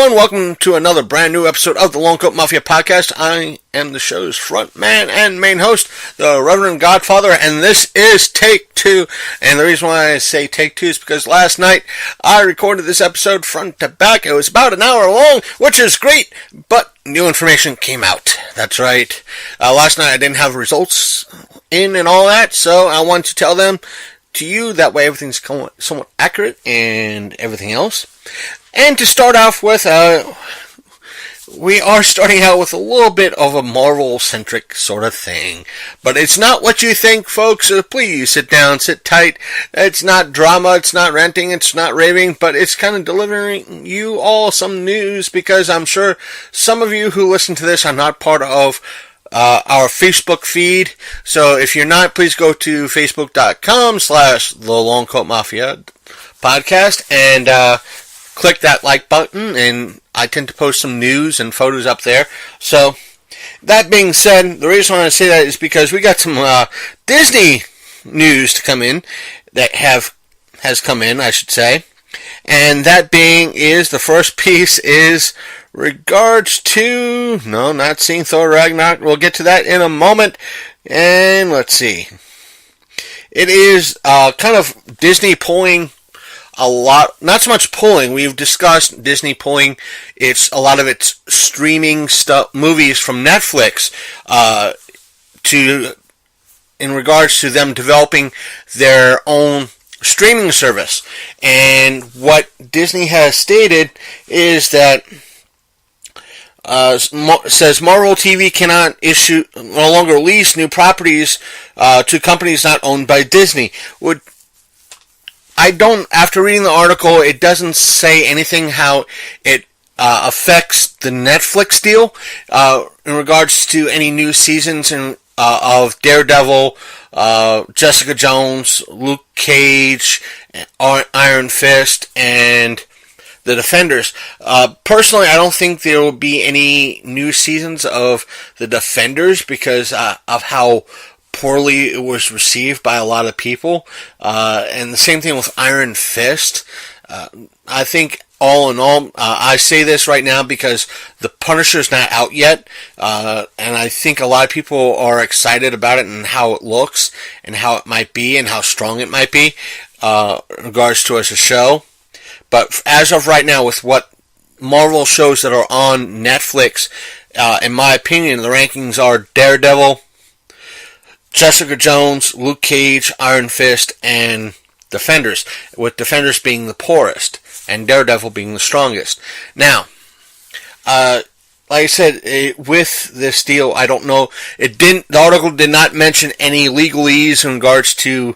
everyone. Welcome to another brand new episode of the Long Coat Mafia podcast. I am the show's front man and main host, the Reverend Godfather, and this is take two. And the reason why I say take two is because last night I recorded this episode front to back. It was about an hour long, which is great, but new information came out. That's right. Last night I didn't have results in and all that, so I wanted to tell them to you. That way everything's somewhat accurate and everything else. And to start off with, we are starting out with a little bit of a Marvel-centric sort of thing. But it's not what you think, folks, so please sit down, sit tight. It's not drama, it's not ranting, it's not raving, but it's kind of delivering you all some news, because I'm sure some of you who listen to this are not part of our Facebook feed. So if you're not, please go to facebook.com/The Long Coat Mafia podcast and click that like button, and I tend to post some news and photos up there. So, that being said, the reason why I say that is because we got some Disney news to come in, that has come in, I should say. And that being is, the first piece is regards to, no, not seeing Thor Ragnarok. We'll get to that in a moment. And let's see. It is kind of Disney pulling a lot, not so much pulling. We've discussed Disney pulling a lot of its streaming movies from Netflix, in regards to them developing their own streaming service. And what Disney has stated is that says Marvel TV cannot no longer lease new properties to companies not owned by Disney. After reading the article, it doesn't say anything how it affects the Netflix deal in regards to any new seasons of Daredevil, Jessica Jones, Luke Cage, Iron Fist, and The Defenders. Personally, I don't think there will be any new seasons of The Defenders because of how poorly it was received by a lot of people, and the same thing with Iron Fist. I think all in all, I say this right now because The Punisher's not out yet, and I think a lot of people are excited about it and how it looks and how it might be and how strong it might be in regards to as a show. But as of right now, with what Marvel shows that are on Netflix, in my opinion, the rankings are Daredevil, Jessica Jones, Luke Cage, Iron Fist, and Defenders, with Defenders being the poorest and Daredevil being the strongest. Now, like I said, with this deal, I don't know. The article did not mention any legalese in regards to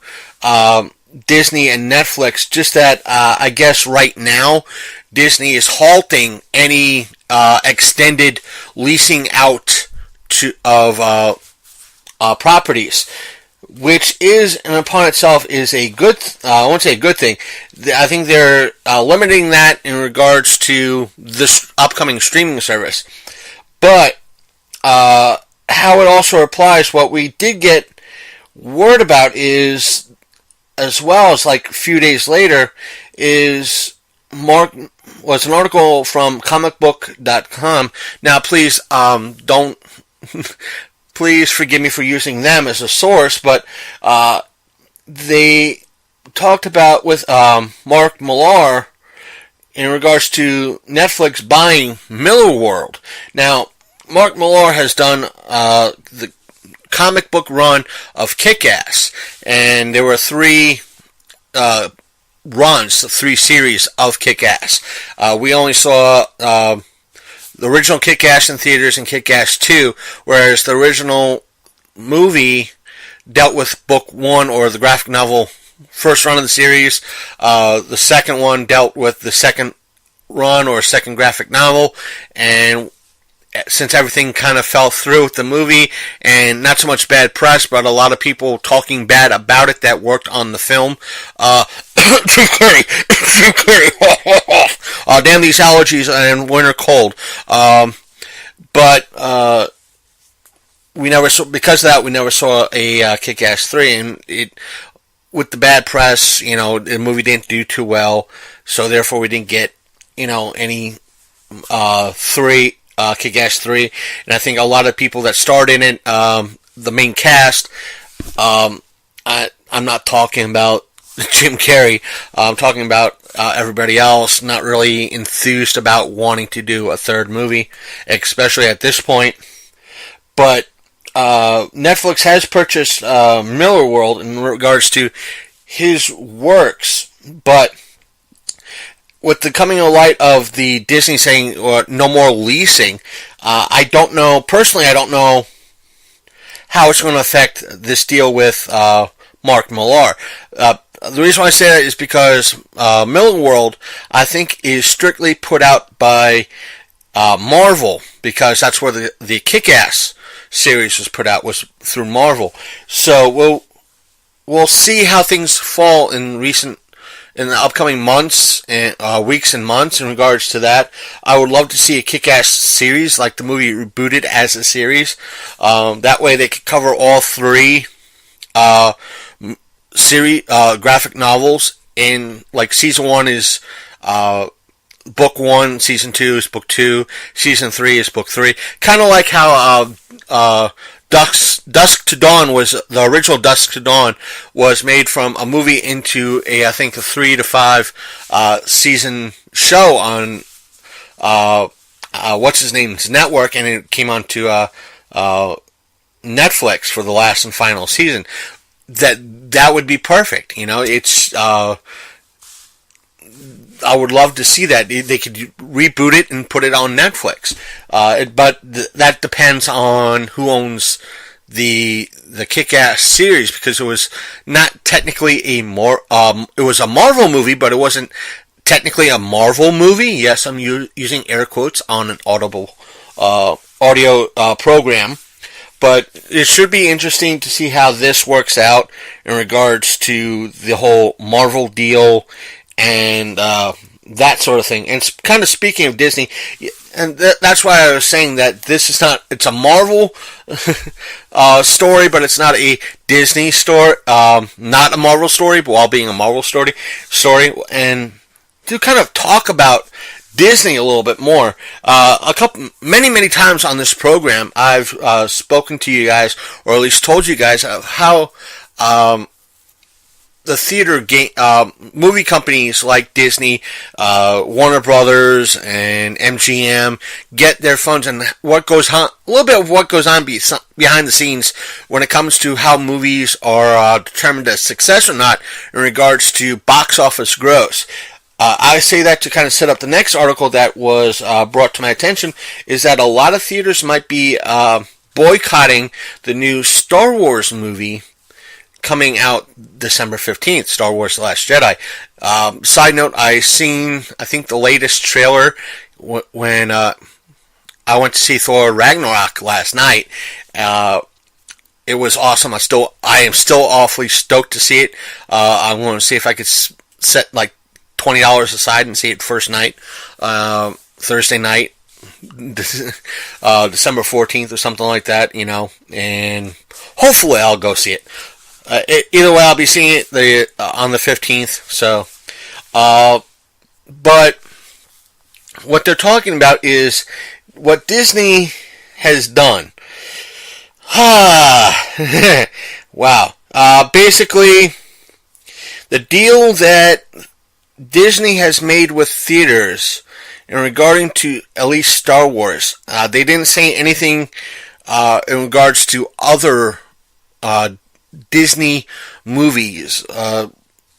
Disney and Netflix. Just that I guess right now Disney is halting any extended leasing out of properties, which is, and upon itself, is a good, I won't say a good thing. I think they're limiting that in regards to this upcoming streaming service. But how it also applies, what we did get word about is, as well as like a few days later, was an article from comicbook.com. Now please don't please forgive me for using them as a source, but they talked about with Mark Millar in regards to Netflix buying Millarworld. Now, Mark Millar has done the comic book run of Kick-Ass, and there were three series of Kick-Ass. We only saw the original Kick-Ass in theaters and Kick-Ass 2, whereas the original movie dealt with book 1, or the graphic novel, first run of the series. The second one dealt with the second run, or second graphic novel, and since everything kind of fell through with the movie, and not so much bad press, but a lot of people talking bad about it that worked on the film. Jim Carrey. Damn these allergies and winter cold. But we never saw, because of that, we never saw a Kick-Ass 3, and with the bad press, the movie didn't do too well, so therefore we didn't get, any 3, Kick-Ass 3, and I think a lot of people that starred in it, the main cast, I'm not talking about Jim Carrey. I'm talking about everybody else not really enthused about wanting to do a third movie, especially at this point. But Netflix has purchased Miller World in regards to his works, but with the coming to light of the Disney saying no more leasing, I don't know, personally I don't know how it's going to affect this deal with Mark Millar. The reason why I say that is because Miller World, I think, is strictly put out by Marvel, because that's where the Kick-Ass series was put out, was through Marvel. So we'll see how things fall in the upcoming months and weeks and months in regards to that. I would love to see a Kick-Ass series, like the movie rebooted as a series. That way they could cover all 3 series graphic novels. In like season 1 is book 1, season 2 is book 2, season 3 is book 3. Kind of like how Dusk to Dawn was, the original Dusk to Dawn was made from a movie into I think a 3 to 5 season show on what's his name's network, and it came onto Netflix for the last and final season. That would be perfect. It's I would love to see that. They could reboot it and put it on Netflix. But that depends on who owns the Kick-Ass series, because it was not technically it was a Marvel movie, but it wasn't technically a Marvel movie. Yes, I'm using air quotes on an audio program. But it should be interesting to see how this works out in regards to the whole Marvel deal and that sort of thing. And kind of speaking of Disney, and that's why I was saying that this is not, it's a Marvel story, but it's not a Disney story, not a Marvel story, but while being a Marvel story, and to kind of talk about Disney a little bit more. Many times on this program, I've spoken to you guys, or at least told you guys, of how the theater movie companies like Disney, Warner Brothers, and MGM get their funds, and what goes on, a little bit of what goes on behind the scenes when it comes to how movies are determined as success or not in regards to box office gross. I say that to kind of set up the next article that was brought to my attention, is that a lot of theaters might be boycotting the new Star Wars movie coming out December 15th, Star Wars The Last Jedi. Side note, I think the latest trailer when I went to see Thor Ragnarok last night. It was awesome. I am still awfully stoked to see it. I'm going to see if I could set like $20 aside and see it first night, Thursday night, December 14th or something like that, and hopefully I'll go see it. Either way, I'll be seeing it on the 15th. So, but what they're talking about is what Disney has done. Wow. Basically, the deal that Disney has made with theaters in regarding to at least Star Wars. They didn't say anything in regards to other Disney movies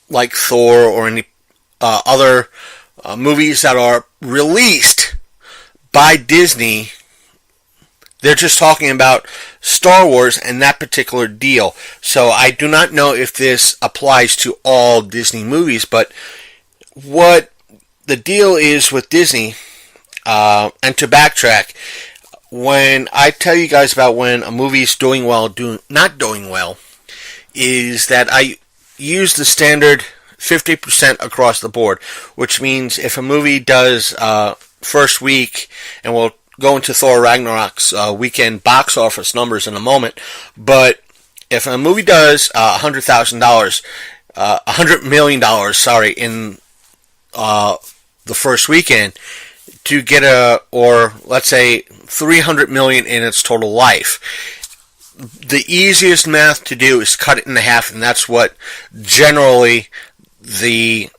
like Thor or any other movies that are released by Disney. They're just talking about Star Wars and that particular deal. So I do not know if this applies to all Disney movies, but what the deal is with Disney, and to backtrack, when I tell you guys about when a movie is doing well, not doing well, is that I use the standard 50% across the board, which means if a movie does first week, and we'll go into Thor Ragnarok's weekend box office numbers in a moment, but if a movie does $100 million, in the first weekend, to get or let's say 300 million in its total life. The easiest math to do is cut it in half, and that's what generally the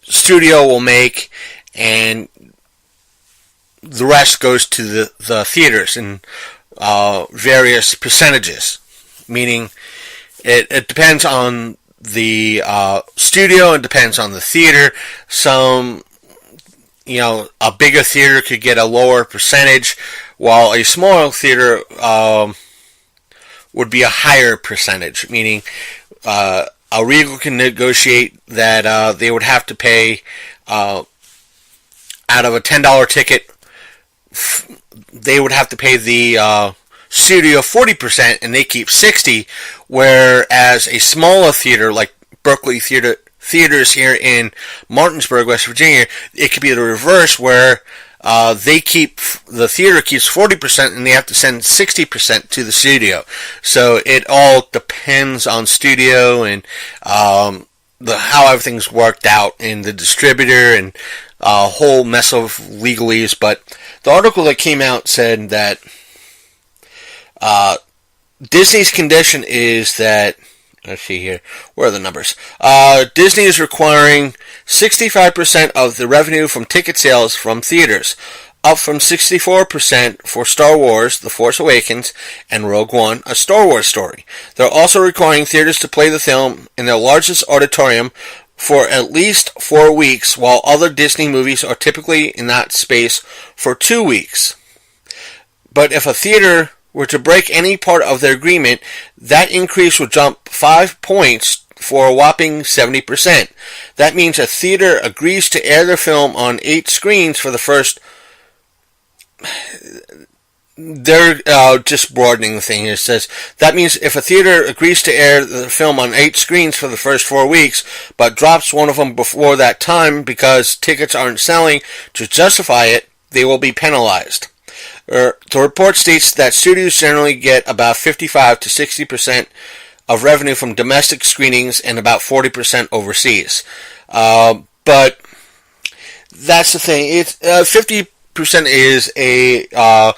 studio will make, and the rest goes to the theaters in various percentages. Meaning, it depends on the studio, it depends on the theater. Some, a bigger theater could get a lower percentage, while a smaller theater would be a higher percentage. Meaning, a Regal can negotiate that they would have to pay, out of a $10 ticket, they would have to pay the studio 40%, and they keep 60%, whereas a smaller theater like Berkeley Theaters here in Martinsburg, West Virginia, it could be the reverse, where the theater keeps 40% and they have to send 60% to the studio. So it all depends on studio and how everything's worked out in the distributor, and a whole mess of legalese. But the article that came out said that Disney's condition is that, let's see here, where are the numbers? Disney is requiring 65% of the revenue from ticket sales from theaters, up from 64% for Star Wars, The Force Awakens, and Rogue One, A Star Wars Story. They're also requiring theaters to play the film in their largest auditorium for at least 4 weeks, while other Disney movies are typically in that space for 2 weeks. But if a theater were to break any part of their agreement, that increase would jump 5 points for a whopping 70%. That means a theater agrees to air their film on 8 screens for the first... They're just broadening the thing. It says, that means if a theater agrees to air the film on 8 screens for the first 4 weeks, but drops one of them before that time because tickets aren't selling to justify it, they will be penalized. The report states that studios generally get about 55 to 60% of revenue from domestic screenings and about 40% overseas. But that's the thing. It's 50% is a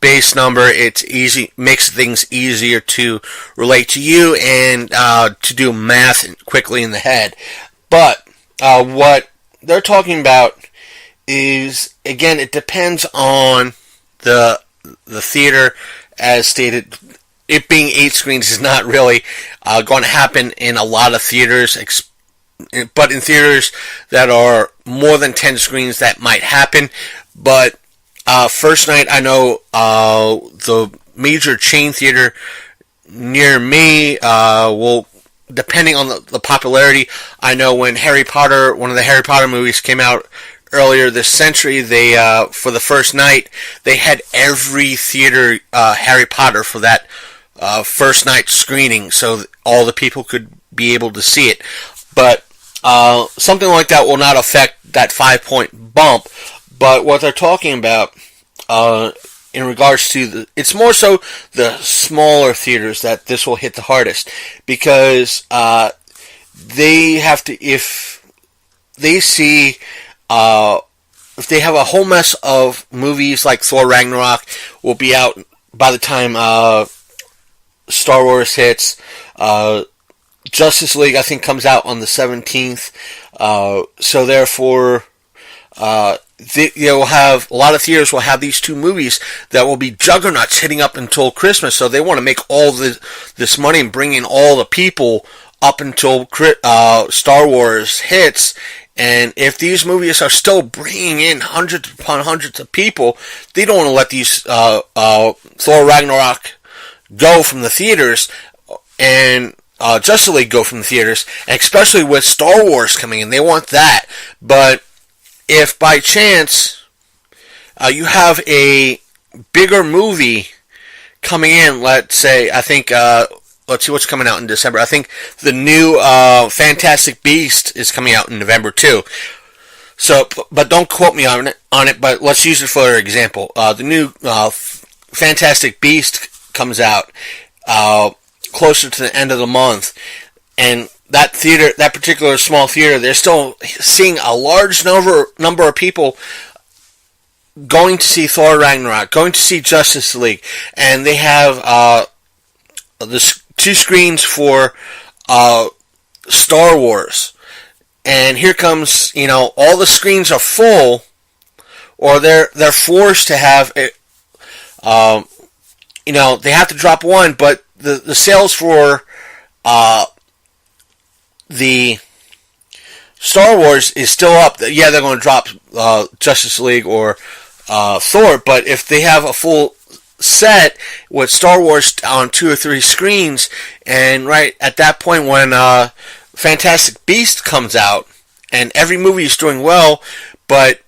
base number. It's easy, makes things easier to relate to you and to do math quickly in the head. But what they're talking about is, again, it depends on the theater. As stated, it being 8 screens is not really going to happen in a lot of theaters, but in theaters that are more than 10 screens, that might happen. But first night, I know the major chain theater near me will, depending on the popularity, I know when one of the Harry Potter movies came out earlier this century, they for the first night, they had every theater Harry Potter for that first night screening, so all the people could be able to see it. But something like that will not affect that 5-point bump. But what they're talking about in regards to it's more so the smaller theaters that this will hit the hardest, because they have to, if they see if they have a whole mess of movies like Thor Ragnarok will be out by the time Star Wars hits. Justice League, I think, comes out on the 17th. So therefore, you'll have a lot of theaters will have these 2 movies that will be juggernauts hitting up until Christmas. So they want to make all this money and bring in all the people up until Star Wars hits. And if these movies are still bringing in hundreds upon hundreds of people, they don't want to let these Thor Ragnarok go from the theaters, and Justice League go from the theaters, and especially with Star Wars coming in, they want that. But if by chance you have a bigger movie coming in, let's say, I think, let's see what's coming out in December. I think the new Fantastic Beast is coming out in November too. So, but don't quote me on it. But let's use it for example. The new Fantastic Beast comes out closer to the end of the month, and that theater, that particular small theater, they're still seeing a large number of people going to see Thor Ragnarok, going to see Justice League, and they have the two screens for Star Wars. And here comes, all the screens are full, or they're forced to have it. They have to drop one, but the sales for the Star Wars is still up. Yeah, they're going to drop Justice League or Thor, but if they have a full set with Star Wars on 2 or 3 screens, and right at that point when Fantastic Beast comes out, and every movie is doing well, but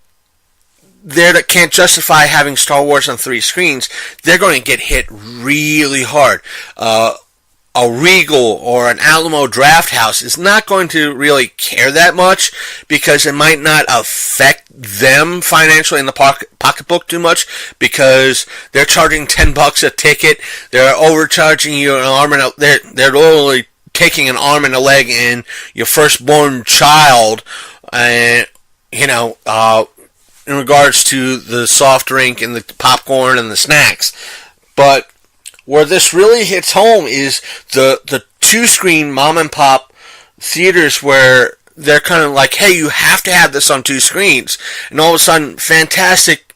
they can't justify having Star Wars on 3 screens, they're going to get hit really hard. A Regal or an Alamo Draft House is not going to really care that much because it might not affect them financially in the pocketbook too much because they're charging $10 a ticket. They're overcharging you an arm and they're literally taking an arm and a leg in your firstborn child, and in regards to the soft drink and the popcorn and the snacks. But where this really hits home is the 2-screen mom and pop theaters where they're kind of like, hey, you have to have this on 2 screens. And all of a sudden, Fantastic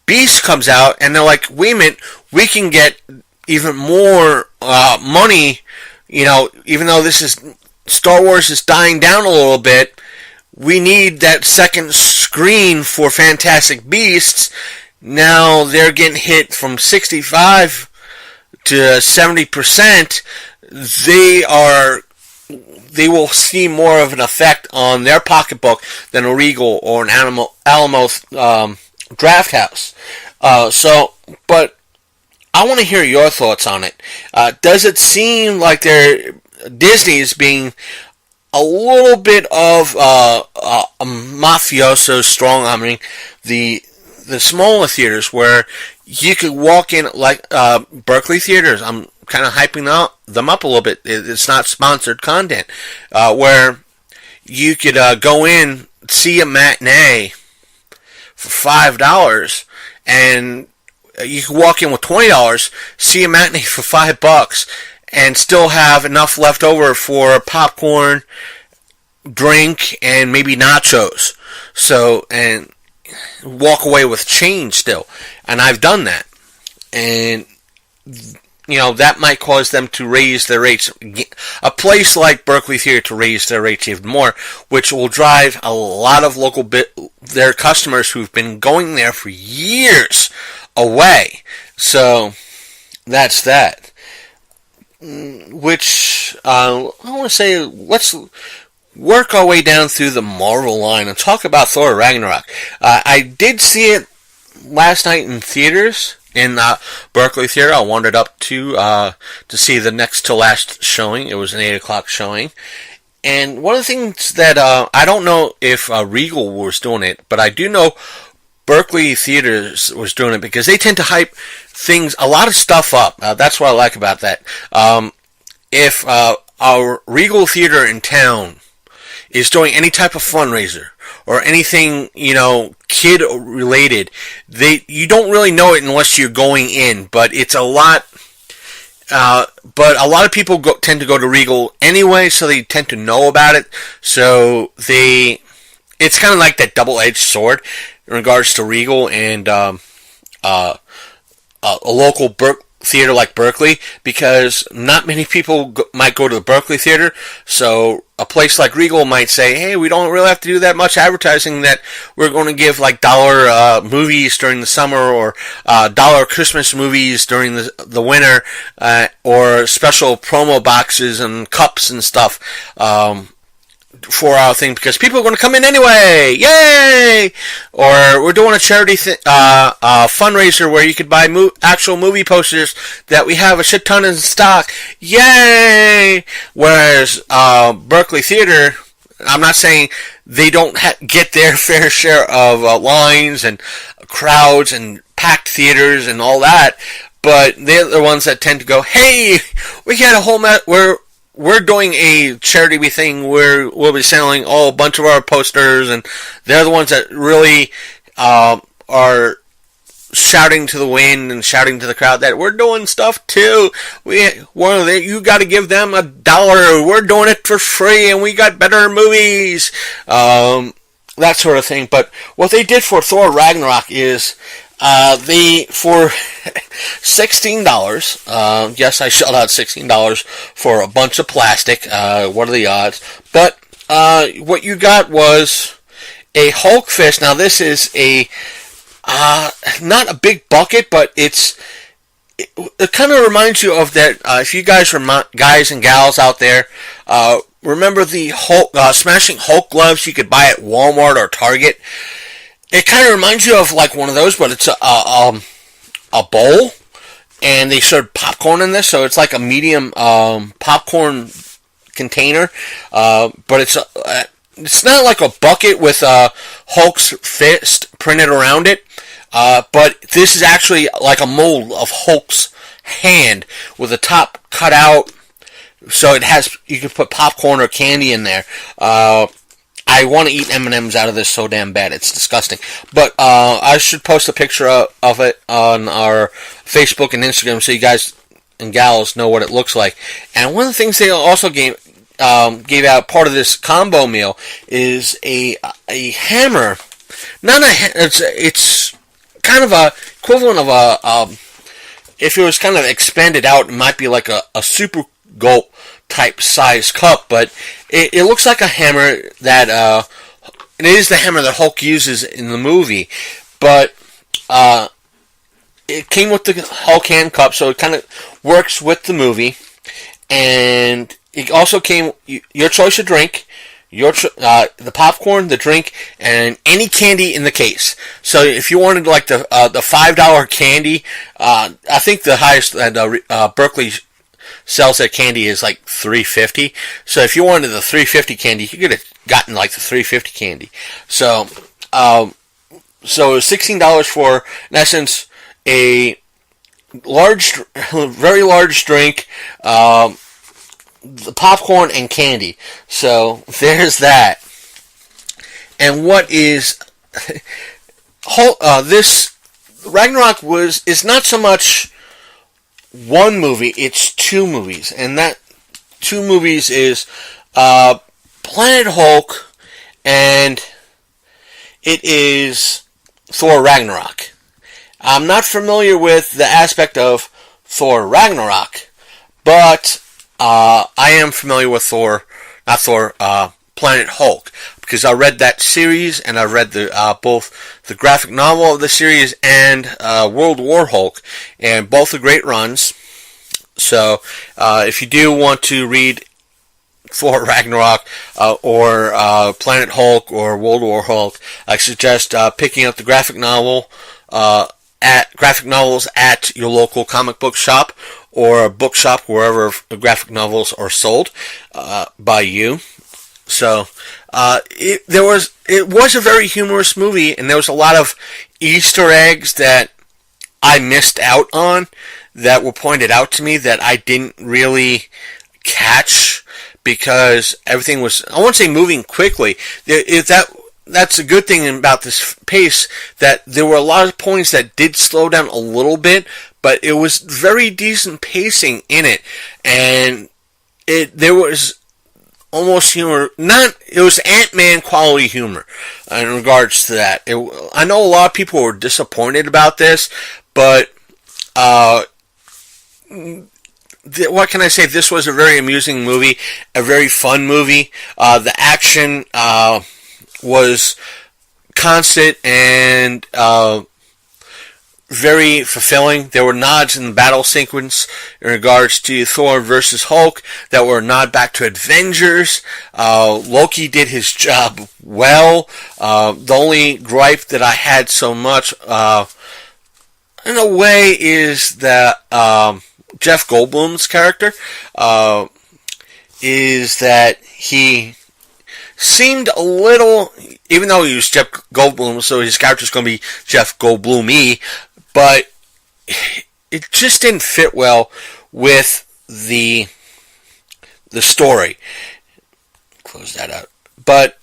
Beast comes out, and they're like, wait a minute, we can get even more money, even though Star Wars is dying down a little bit, we need that second screen for Fantastic Beasts. Now they're getting hit from 65 to 70%. They will see more of an effect on their pocketbook than a Regal or an Alamo Draft House. But I want to hear your thoughts on it. Does it seem like Disney is being a little bit of a mafioso strong-arming the smaller theaters where you could walk in, like Berkeley theaters? I'm kind of hyping them up a little bit. It's not sponsored content, where you could go in, see a matinee for $5, and you could walk in with $20, see a matinee for $5, and still have enough left over for popcorn, drink, and maybe nachos. And walk away with change still. And I've done that. And, that might cause them to raise their rates. A place like Berkeley Theater to raise their rates even more, which will drive a lot of their customers who've been going there for years away. So, that's that. Which, I want to say, let's work our way down through the Marvel line and talk about Thor Ragnarok. I did see it last night in theaters in Berkeley Theater. I wandered up to see the next to last showing. It was an 8 o'clock showing. And one of the things that I don't know if Regal was doing it, but I do know Berkeley Theaters was doing it because they tend to hype a lot of stuff up. That's what I like about that. If our Regal Theater in town is doing any type of fundraiser or anything, kid related, you don't really know it unless you're going in, but it's a lot. But a lot of people tend to go to Regal anyway, so they tend to know about it. So it's kind of like that double-edged sword in regards to Regal and a local theater like Berkeley, because not many people might go to the Berkeley Theater. So a place like Regal might say, hey, we don't really have to do that much advertising, that we're going to give like dollar movies during the summer, or dollar Christmas movies during the winter, or special promo boxes and cups and stuff for our thing, because people are going to come in anyway. Yay! Or we're doing a charity fundraiser where you could buy actual movie posters that we have a shit ton in stock. Yay! Whereas Berkeley Theater, I'm not saying they don't get their fair share of lines and crowds and packed theaters and all that, but they're the ones that tend to go, hey, we got a whole we're doing a charity thing where we'll be selling a bunch of our posters, and they're the ones that really are shouting to the wind and shouting to the crowd that we're doing stuff too. You got to give them $1. We're doing it for free, and we got better movies. That sort of thing. But what they did for Thor Ragnarok is they for $16. Yes, I shelled out $16 for a bunch of plastic. What are the odds? But what you got was a Hulk fist. Now this is a not a big bucket, but it kind of reminds you of that. If you guys are guys and gals out there, remember the Hulk, Smashing Hulk gloves you could buy at Walmart or Target? It kind of reminds you of like one of those, but it's a bowl, and they serve popcorn in this, so it's like a medium popcorn container, but it's not like a bucket with Hulk's fist printed around it, but this is actually like a mold of Hulk's hand with the top cut out, so you can put popcorn or candy in there. I want to eat M&Ms out of this so damn bad. It's disgusting. But I should post a picture of it on our Facebook and Instagram so you guys and gals know what it looks like. And one of the things they also gave out part of this combo meal is a hammer. It's kind of a equivalent of if it was kind of expanded out, it might be like a super gulp type size cup, but it looks like a hammer that it is the hammer that Hulk uses in the movie, but it came with the Hulk hand cup, so it kind of works with the movie, and it also came your choice of drink, the popcorn, the drink, and any candy in the case. So if you wanted like the $5 candy, I think the highest that Berkeley sells that candy is like $3.50. So if you wanted the $3.50 candy, you could have gotten like the $3.50 candy. So $16 for, in essence, a very large drink, the popcorn and candy. So there's that. And what is this Ragnarok is not so much one movie, it's two movies, and that two movies is Planet Hulk, and it is Thor Ragnarok. I'm not familiar with the aspect of Thor Ragnarok, but I am familiar with Planet Hulk, because I read that series, and I read both the graphic novel of the series and World War Hulk, and both are great runs. So if you do want to read Thor Ragnarok or Planet Hulk or World War Hulk, I suggest picking up the graphic novels at your local comic book shop or a bookshop, wherever graphic novels are sold by you. So it was a very humorous movie, and there was a lot of Easter eggs that I missed out on that were pointed out to me that I didn't really catch because everything was, I won't say moving quickly. That's a good thing about this pace, that there were a lot of points that did slow down a little bit, but it was very decent pacing in it, and there was almost humor. It was Ant-Man quality humor in regards to that. I know a lot of people were disappointed about this, but what can I say? This was a very amusing movie, a very fun movie. The action was constant and very fulfilling. There were nods in the battle sequence in regards to Thor versus Hulk that were a nod back to Avengers. Loki did his job well. The only gripe that I had so much, in a way, is that Jeff Goldblum's character is that he seemed a little, even though he was Jeff Goldblum, so his character's going to be Jeff Goldblum-y, but it just didn't fit well with the the story. Close that out. But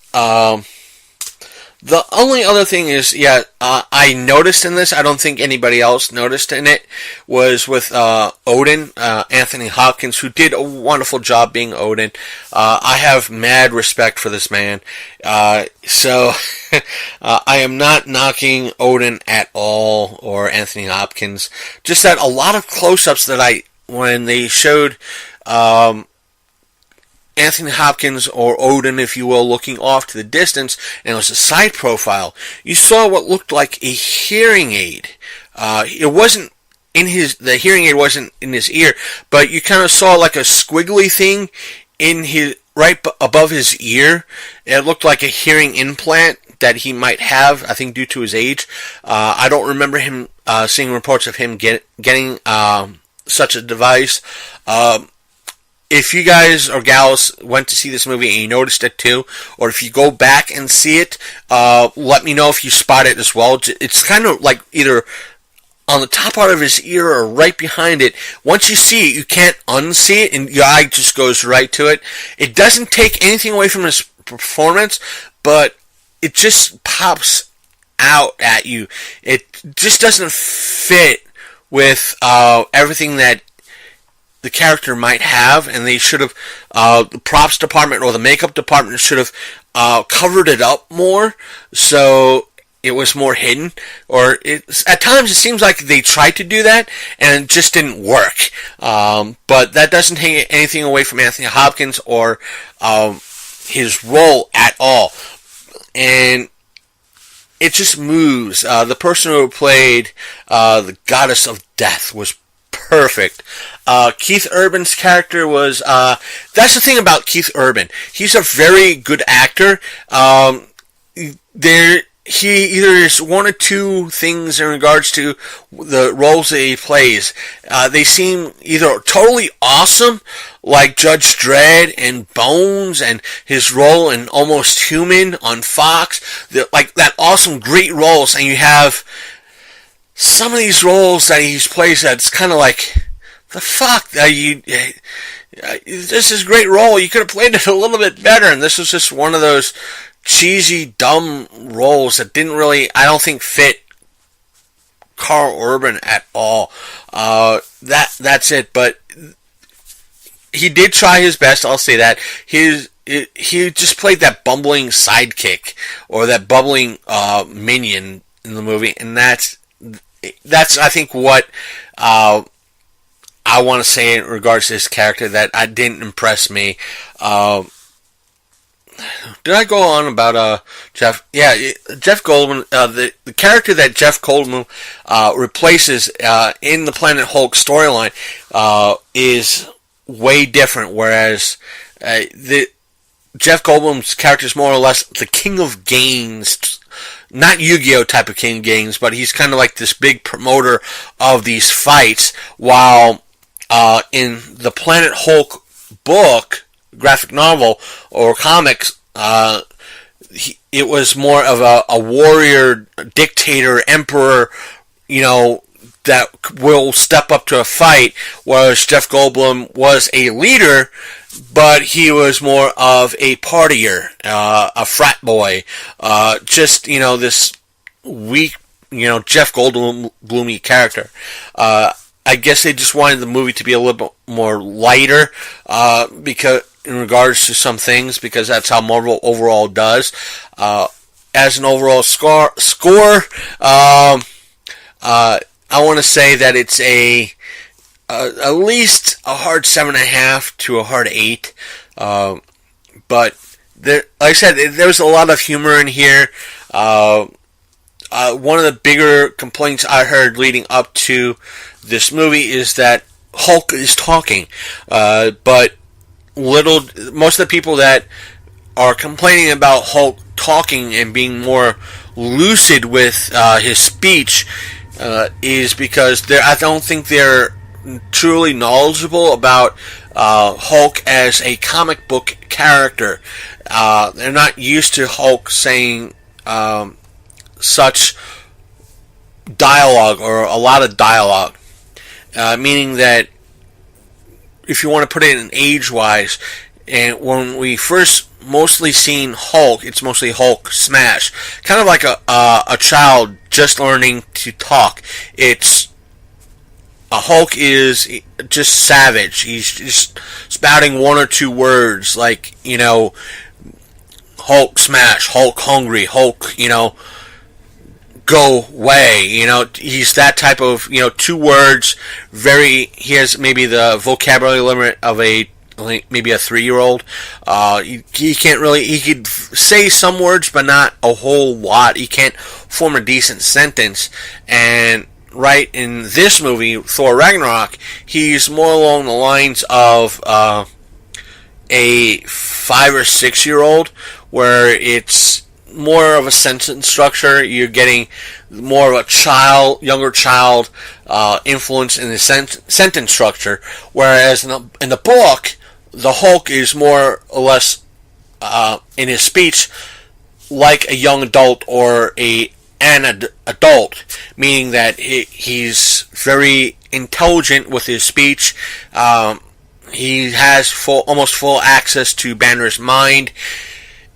the only other thing is, I noticed in this, I don't think anybody else noticed in it, was with Odin, Anthony Hopkins, who did a wonderful job being Odin. I have mad respect for this man. So I am not knocking Odin at all, or Anthony Hopkins. Just that a lot of close-ups when they showed Anthony Hopkins, or Odin, if you will, looking off to the distance, and it was a side profile, you saw what looked like a hearing aid. It wasn't the hearing aid wasn't in his ear, but you kind of saw like a squiggly thing in right above his ear. It looked like a hearing implant that he might have, I think due to his age. I don't remember him seeing reports of him getting such a device. If you guys or gals went to see this movie and you noticed it too, or if you go back and see it, let me know if you spot it as well. It's kind of like either on the top part of his ear or right behind it. Once you see it, you can't unsee it, and your eye just goes right to it. It doesn't take anything away from his performance, but it just pops out at you. It just doesn't fit with everything that the character might have, and they should have, the props department or the makeup department should have covered it up more, so it was more hidden. Or at times it seems like they tried to do that, and it just didn't work. But that doesn't take anything away from Anthony Hopkins or his role at all. And it just moves. The person who played the Goddess of Death was perfect. Keith Urban's character was, that's the thing about Keith Urban. He's a very good actor. He either is one or two things in regards to the roles that he plays. They seem either totally awesome, like Judge Dredd and Bones, and his role in Almost Human on Fox. Like that awesome, great roles, and you have some of these roles that he plays that's kind of like, the fuck? This is a great role. You could have played it a little bit better, and this was just one of those cheesy, dumb roles that didn't really, I don't think, fit Carl Urban at all. That's it, but he did try his best, I'll say that. He just played that bumbling sidekick, or that bubbling minion in the movie, and that's I think what I want to say in regards to this character that didn't impress me. Did I go on about Jeff? Yeah, Jeff Goldblum. The character that Jeff Goldblum replaces in the Planet Hulk storyline is way different. Whereas Jeff Goldblum's character is more or less the king of games. Not Yu-Gi-Oh! Type of king of games, but he's kind of like this big promoter of these fights, while in the Planet Hulk book, graphic novel, or comics, it was more of a warrior, dictator, emperor, that will step up to a fight, whereas Jeff Goldblum was a leader, but he was more of a partier, a frat boy, just, this weak, Jeff Goldblum-gloomy character. I guess they just wanted the movie to be a little bit more lighter, because in regards to some things, because that's how Marvel overall does. As an overall score, I want to say that it's at least a hard 7.5 to a hard 8. But like I said, there's a lot of humor in here. One of the bigger complaints I heard leading up to this movie is that Hulk is talking, but most of the people that are complaining about Hulk talking and being more lucid with his speech is because I don't think they're truly knowledgeable about Hulk as a comic book character. They're not used to Hulk saying such dialogue, or a lot of dialogue, meaning that if you want to put it in age-wise, and when we first mostly seen Hulk, it's mostly Hulk smash, kind of like a child just learning to talk. It's a Hulk is just savage. He's just spouting one or two words like, Hulk smash, Hulk hungry, Hulk, go away. He's that type of, two words. He has maybe the vocabulary limit of maybe a 3-year-old. He can't really, he could say some words, but not a whole lot. He can't form a decent sentence. And right in this movie, Thor Ragnarok, he's more along the lines of a 5 or 6-year-old, where it's more of a sentence structure. You're getting more of a younger child influence in the sentence structure, whereas in the book, the Hulk is more or less in his speech like a young adult or an adult, meaning that he's very intelligent with his speech. He has almost full access to Banner's mind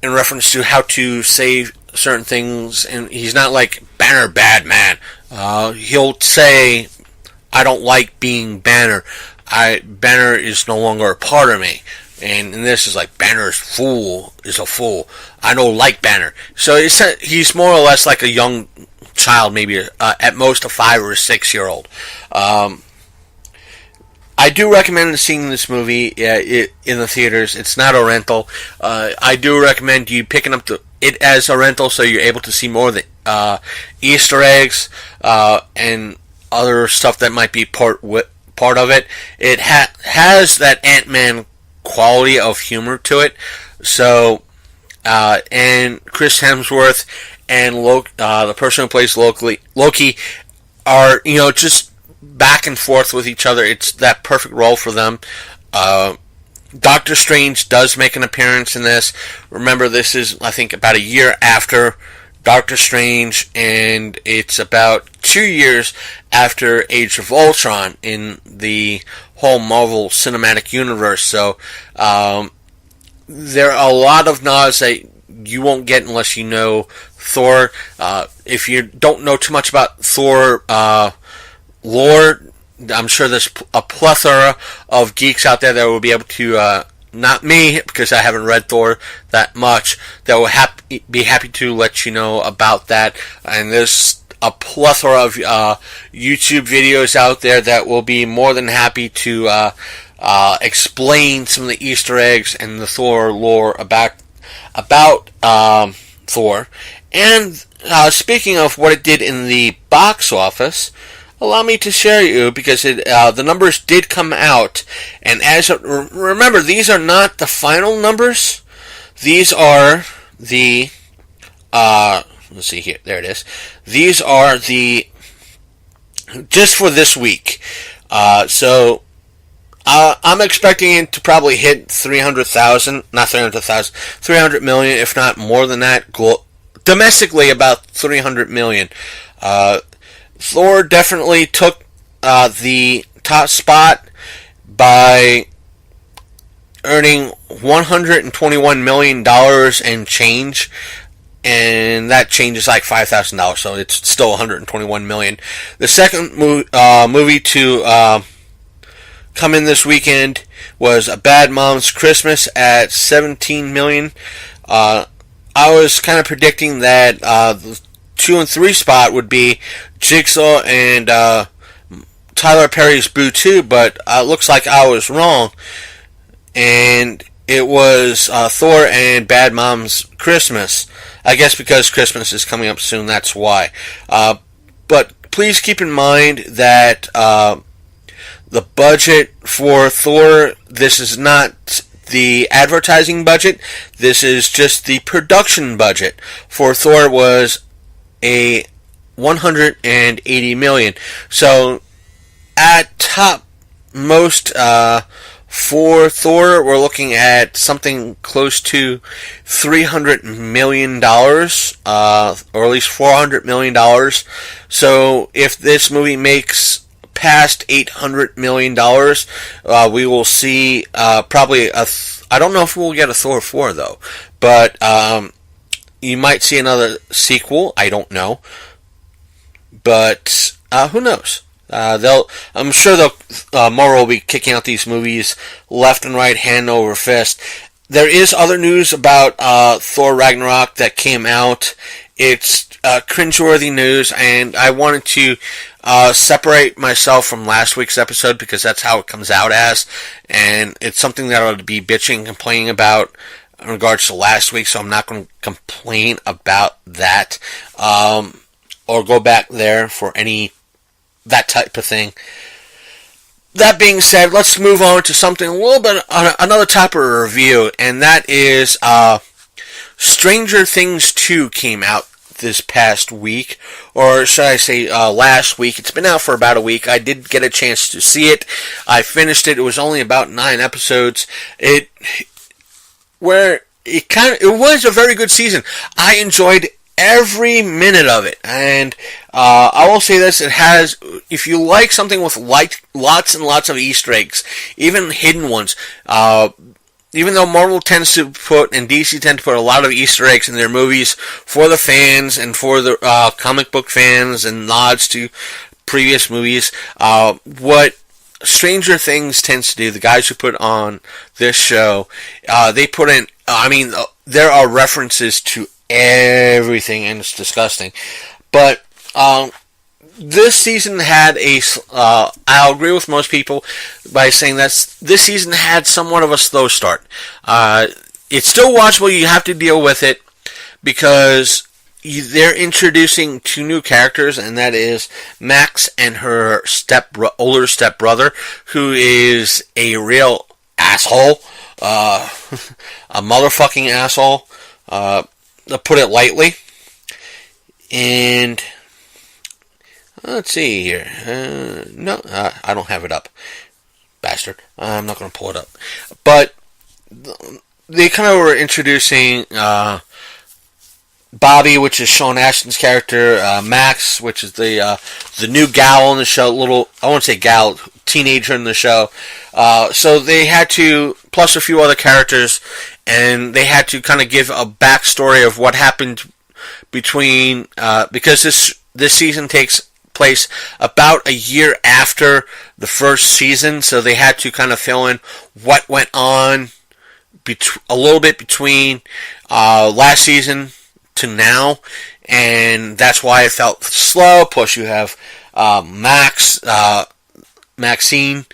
in reference to how to say certain things, and he's not like Banner bad man. He'll say, "I don't like being Banner. Banner is no longer a part of me." And this is like, Banner's is a fool. I don't like Banner. So he's more or less like a young child, maybe at most a 5 or 6-year-old. I do recommend seeing this movie in the theaters. It's not a rental. I do recommend you picking up it as a rental, so you're able to see more of the Easter eggs and other stuff that might be part of it. It has that Ant-Man quality of humor to it. So, and Chris Hemsworth and the person who plays Loki are, just back and forth with each other. It's that perfect role for them. Doctor Strange does make an appearance in this. Remember, this is, I think, about a year after Doctor Strange, and it's about 2 years after Age of Ultron in the whole Marvel Cinematic Universe. So there are a lot of nods that you won't get unless you know Thor. If you don't know too much about Thor lore, I'm sure there's a plethora of geeks out there that will be able to, not me, because I haven't read Thor that much, that will be happy to let you know about that. And there's a plethora of YouTube videos out there that will be more than happy to explain some of the Easter eggs and the Thor lore about Thor. And speaking of what it did in the box office, allow me to share you, because the numbers did come out, and remember, these are not the final numbers. These are the let's see here. There it is. These are just for this week. So I'm expecting it to probably hit 300,000, not 300,000, 300 million, if not more than that. Domestically, about 300 million. Thor definitely took the top spot by earning $121 million and change, and that change is like $5,000, so it's still $121 million. The second movie to come in this weekend was A Bad Mom's Christmas at $17 million. I was kind of predicting that the 2 and 3 spot would be Jigsaw and Tyler Perry's Boo 2, but it looks like I was wrong, and it was Thor and Bad Mom's Christmas. I guess because Christmas is coming up soon, that's why. But please keep in mind that the budget for Thor, this is not the advertising budget, this is just the production budget for Thor, was a $180 million. So at top most for Thor, we're looking at something close to $300 million, or at least $400 million. So if this movie makes past $800 million, we will see probably I don't know if we'll get a Thor 4 though, but you might see another sequel. I don't know, but who knows? I'm sure Marvel will be kicking out these movies left and right, hand over fist. There is other news about Thor Ragnarok that came out. It's cringeworthy news, and I wanted to separate myself from last week's episode because that's how it comes out as, and it's something that I would be bitching and complaining about in regards to last week, so I'm not going to complain about that or go back there for any that type of thing. That being said, let's move on to something a little bit another type of review, and that is Stranger Things 2 came out this past week, or should I say last week. It's been out for about a week. I did get a chance to see it. I finished it. It was only about 9 episodes. It was a very good season. I enjoyed every minute of it, and I will say this: it has, if you like something with lots and lots of Easter eggs, even hidden ones. Even though Marvel tends to put, and DC tend to put a lot of Easter eggs in their movies for the fans and for the comic book fans and nods to previous movies, what Stranger Things tends to do, the guys who put on this show, they put in, there are references to everything, and it's disgusting. But this season had I'll agree with most people by saying that this season had somewhat of a slow start. It's still watchable. You have to deal with it because they're introducing 2 new characters, and that is Max and her older stepbrother, who is a real asshole, a motherfucking asshole, to put it lightly. And let's see here. No, I don't have it up. Bastard. I'm not going to pull it up. But they kind of were introducing Bobby, which is Sean Astin's character, Max, which is the new gal on the show, I won't say gal, teenager in the show. So they had to, plus a few other characters, and they had to kind of give a backstory of what happened between, because this season takes place about a year after the first season, so they had to kind of fill in what went on a little bit between last season to now, and that's why it felt slow. Plus you have Maxine,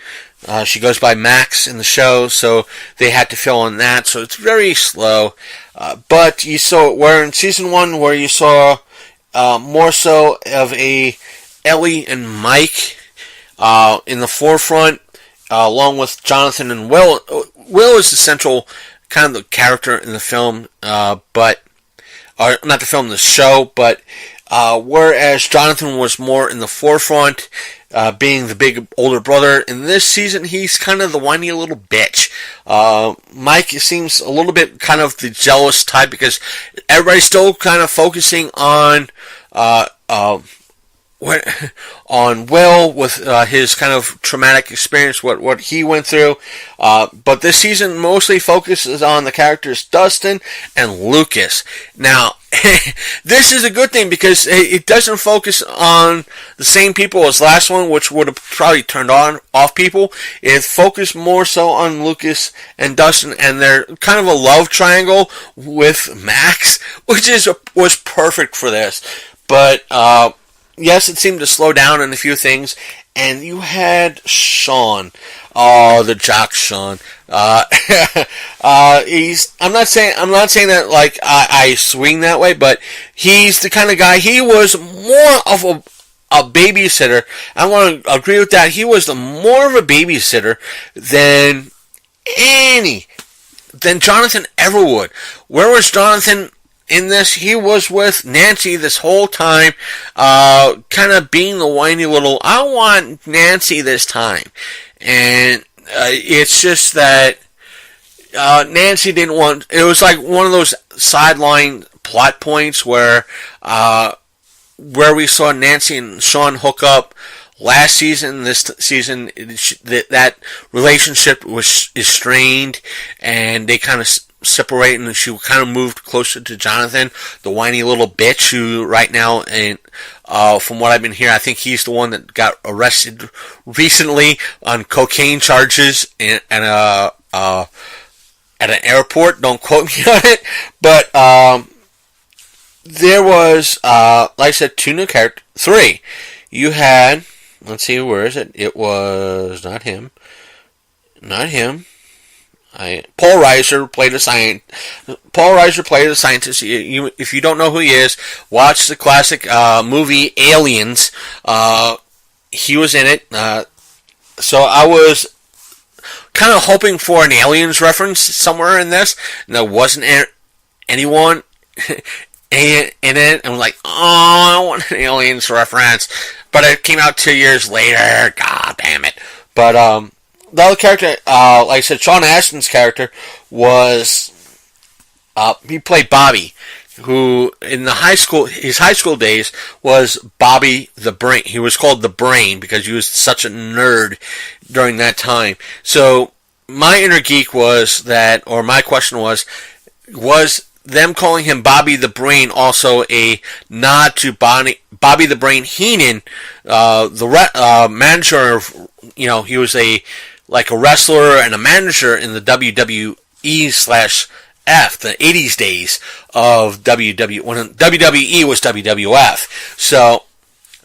she goes by Max in the show, so they had to fill in that, so it's very slow. But you saw, where in season 1, where you saw more so of a Ellie and Mike in the forefront, along with Jonathan and Will. Will is the central kind of the character in the film, or not the film, the show, but whereas Jonathan was more in the forefront, being the big older brother. In this season, he's kind of the whiny little bitch. Mike seems a little bit kind of the jealous type because everybody's still kind of focusing on Will with his kind of traumatic experience, what he went through. But this season mostly focuses on the characters Dustin and Lucas. Now, this is a good thing because it doesn't focus on the same people as last one, which would have probably turned off people. It focused more so on Lucas and Dustin and their kind of a love triangle with Max, which was perfect for this. But yes, it seemed to slow down in a few things, and you had Sean. Oh, the jock Sean. I'm not saying that like I swing that way, but he's the kind of guy. He was more of a babysitter. I want to agree with that. He was more of a babysitter than Jonathan ever would. Where was Jonathan in this? He was with Nancy this whole time, kind of being the whiny little, I want Nancy this time. And it's just that Nancy didn't want, it was like one of those sideline plot points where we saw Nancy and Sean hook up last season, this season, that relationship is strained, and they kind of separate, and she kind of moved closer to Jonathan, the whiny little bitch who right now, and from what I've been hearing, I think he's the one that got arrested recently on cocaine charges at an airport. Don't quote me on it, but there was, like I said, 2 new characters. 3. You had, let's see, where is it? It was not him. Paul Reiser played a scientist. If you don't know who he is, watch the classic movie Aliens. He was in it. So I was kind of hoping for an Aliens reference somewhere in this, and there wasn't anyone in it. I'm like, oh, I want an Aliens reference, but it came out 2 years later. God damn it! But the other character, like I said, Sean Astin's character was, he played Bobby, who in his high school days was Bobby the Brain. He was called the Brain because he was such a nerd during that time. So my inner geek was that, or my question was them calling him Bobby the Brain also a nod to Bobby the Brain Heenan, the manager of, he was like a wrestler and a manager in the WWE/F, the 80s days of WWE, when WWE was WWF. So,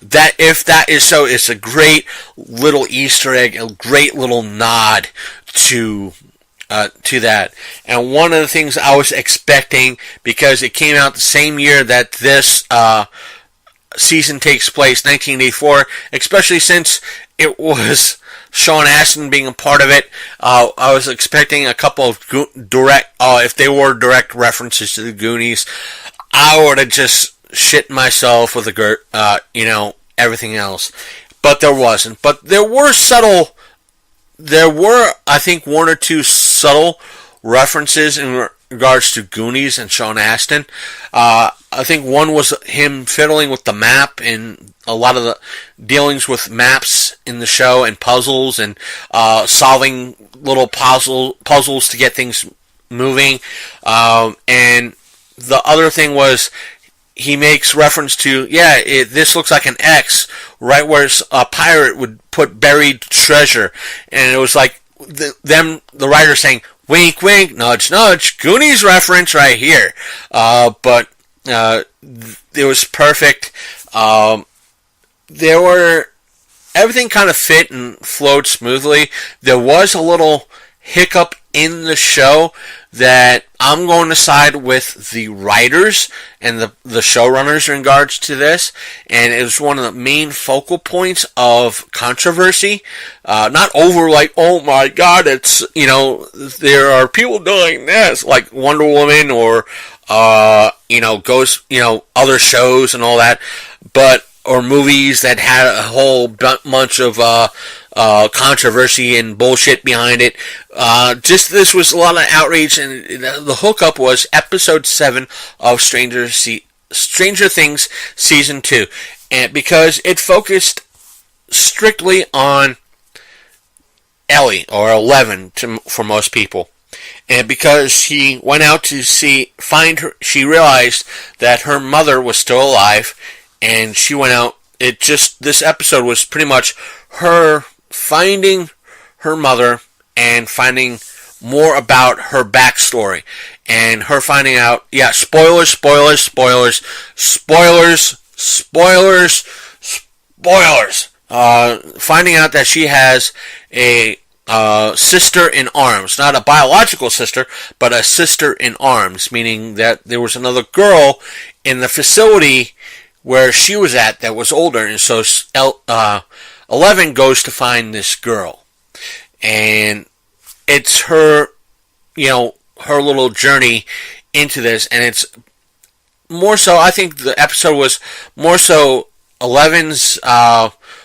if that is so, it's a great little Easter egg, a great little nod to that. And one of the things I was expecting, because it came out the same year that this season takes place, 1984, especially since it was Sean Astin being a part of it, I was expecting a couple of if they were direct references to the Goonies, I would have just shit myself with everything else. But there wasn't. But there were, I think, 1 or 2 subtle references in regards to Goonies and Sean Astin. I think one was him fiddling with the map and a lot of the dealings with maps in the show and puzzles and solving little puzzles to get things moving. And the other thing was he makes reference to, this looks like an X, right where a pirate would put buried treasure. And it was like the writer saying, wink, wink, nudge, nudge, Goonies reference right here. But it was perfect. Everything kind of fit and flowed smoothly. There was a little hiccup in the show that I'm going to side with the writers and the showrunners in regards to this, and it was one of the main focal points of controversy. Not over like, oh my god, it's, there are people doing this, like Wonder Woman or, other shows and all that, or movies that had a whole bunch of controversy and bullshit behind it. This was a lot of outrage, and the hookup was episode 7 of Stranger Things season 2, and because it focused strictly on Ellie, or 11 for most people. And because she went out to find her, she realized that her mother was still alive, and she went out. This episode was pretty much her finding her mother and finding more about her backstory, and her finding out, spoilers, finding out that she has a sister in arms, not a biological sister, but a sister in arms, meaning that there was another girl in the facility where she was at that was older, and so 11 goes to find this girl, and it's her, her little journey into this, and it's more so, I think the episode was more so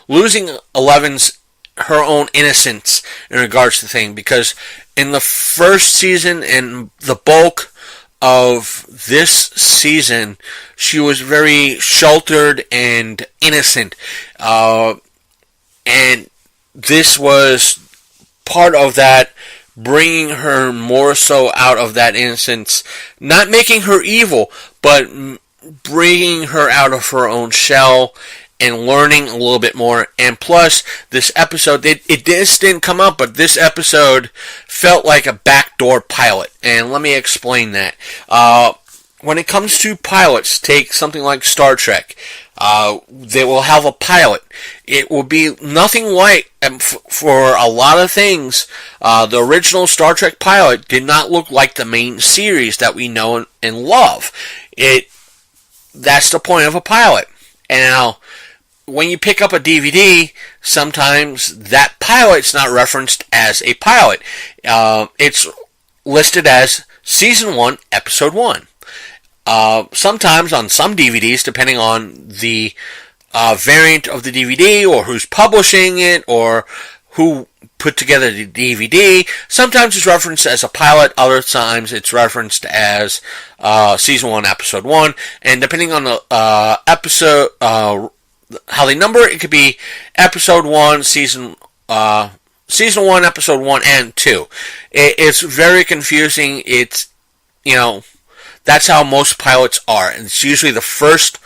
losing Eleven's her own innocence in regards to the thing, because in the first season and the bulk of this season, she was very sheltered and innocent. And this was part of that, bringing her more so out of that innocence, not making her evil, but bringing her out of her own shell and learning a little bit more. And plus, this episode, this didn't come up, but this episode felt like a backdoor pilot. And let me explain that. When it comes to pilots, take something like Star Trek. They will have a pilot. It will be nothing like, for a lot of things, the original Star Trek pilot did not look like the main series that we know and love. That's the point of a pilot. And now, when you pick up a DVD, sometimes that pilot's not referenced as a pilot. It's listed as Season 1, Episode 1. Sometimes on some DVDs, depending on the variant of the DVD or who's publishing it or who put together the DVD, sometimes it's referenced as a pilot, other times it's referenced as Season 1, Episode 1, and depending on the episode, how they number it, it could be Episode 1, Season 1, Episode 1, and 2. It's very confusing. It's, that's how most pilots are. And it's usually the first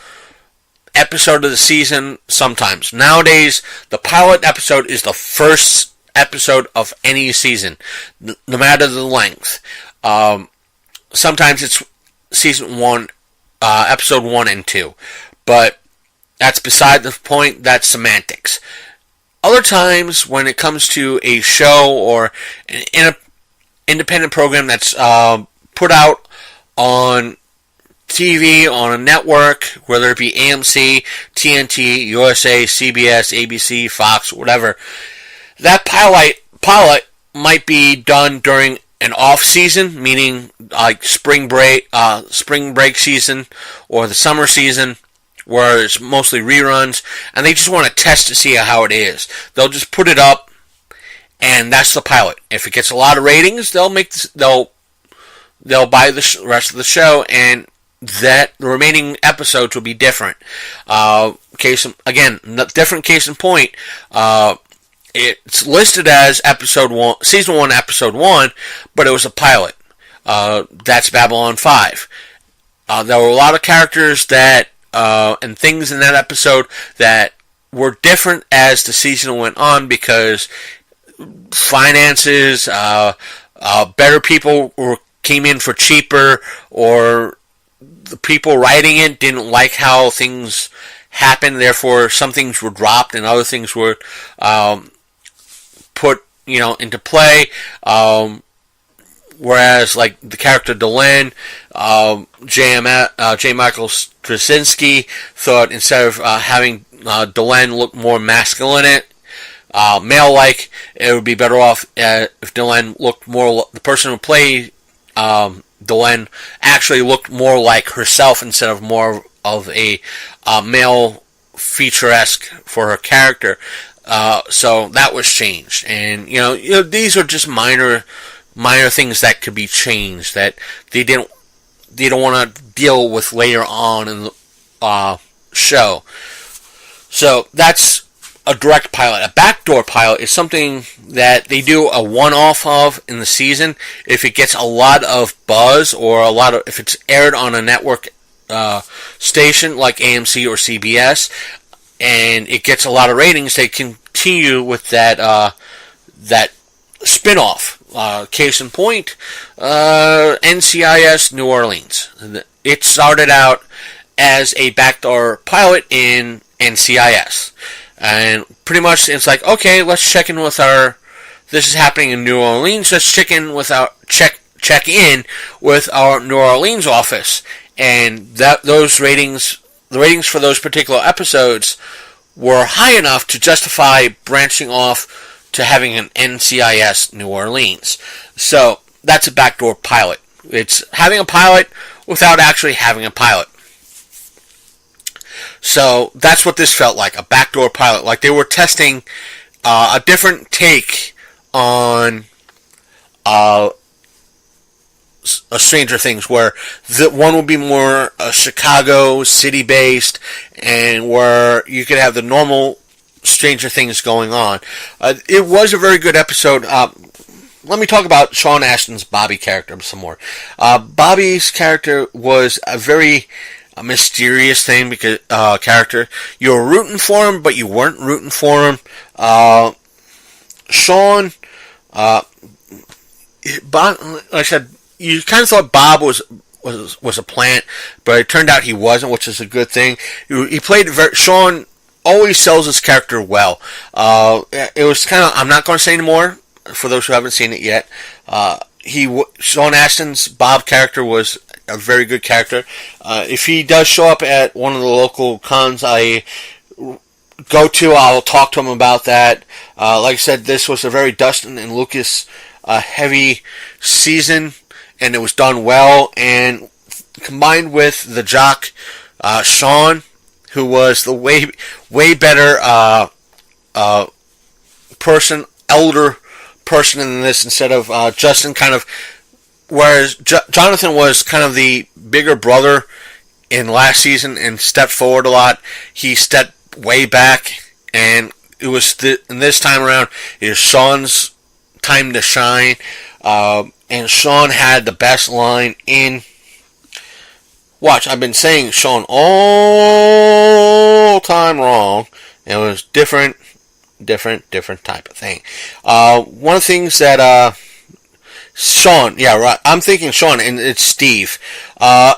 episode of the season sometimes. Nowadays, the pilot episode is the first episode of any season, no matter the length. Sometimes it's Season 1, Episode 1 and 2. But that's beside the point. That's semantics. Other times, when it comes to a show or an independent program that's put out on TV, on a network, whether it be AMC, TNT, USA, CBS, ABC, Fox, whatever, that pilot might be done during an off season, meaning like spring break season or the summer season, where it's mostly reruns, and they just want to test to see how it is. They'll just put it up, and that's the pilot. If it gets a lot of ratings, they'll buy the rest of the show, and the remaining episodes will be different. Different case in point. It's listed as Episode 1, Season 1, Episode 1, but it was a pilot. That's Babylon 5. There were a lot of characters that and things in that episode that were different as the season went on because finances, better people came in for cheaper, or the people writing it didn't like how things happened. Therefore, some things were dropped and other things were put into play. Whereas, like the character Delenn, J. Michael Straczynski thought instead of having Delenn look more masculine, male-like, it would be better off if Delenn looked more. The person who played Delenn actually looked more like herself instead of more of a male feature-esque for her character. So that was changed, and these are just minor things that could be changed that they don't want to deal with later on in the show. So that's a direct pilot. A backdoor pilot is something that they do a one-off of in the season. If it gets a lot of buzz or if it's aired on a network station like AMC or CBS, and it gets a lot of ratings, they continue with that spin-off. Case in point, NCIS New Orleans. It started out as a backdoor pilot in NCIS. And pretty much it's like, okay, let's check in with this is happening in New Orleans, let's check in with our New Orleans office. And the ratings for those particular episodes were high enough to justify branching off to having an NCIS New Orleans. So that's a backdoor pilot. It's having a pilot without actually having a pilot. So that's what this felt like, a backdoor pilot. Like they were testing a different take on Stranger Things, where the one would be more Chicago city based, and where you could have the normal Stranger Things going on. It was a very good episode. Let me talk about Sean Astin's Bobby character some more. Bobby's character was a very mysterious thing because character. You were rooting for him, but you weren't rooting for him. Sean, Bob, like I said, you kind of thought Bob was a plant, but it turned out he wasn't, which is a good thing. He played Sean always sells his character well. It was kind of, I'm not going to say anymore for those who haven't seen it yet. Sean Astin's Bob character was a very good character. If he does show up at one of the local cons I go to, I'll talk to him about that. Like I said, this was a very Dustin and Lucas heavy season, and it was done well. And combined with the jock Sean, who was the way better elder person in this instead of Justin, kind of. Whereas Jonathan was kind of the bigger brother in last season and stepped forward a lot, he stepped way back, and it was this time around it was Sean's time to shine. And Sean had the best line in. Watch, I've been saying Sean all time wrong. It was different type of thing. One of the things that Sean, yeah, right. I'm thinking Sean, and it's Steve. Oh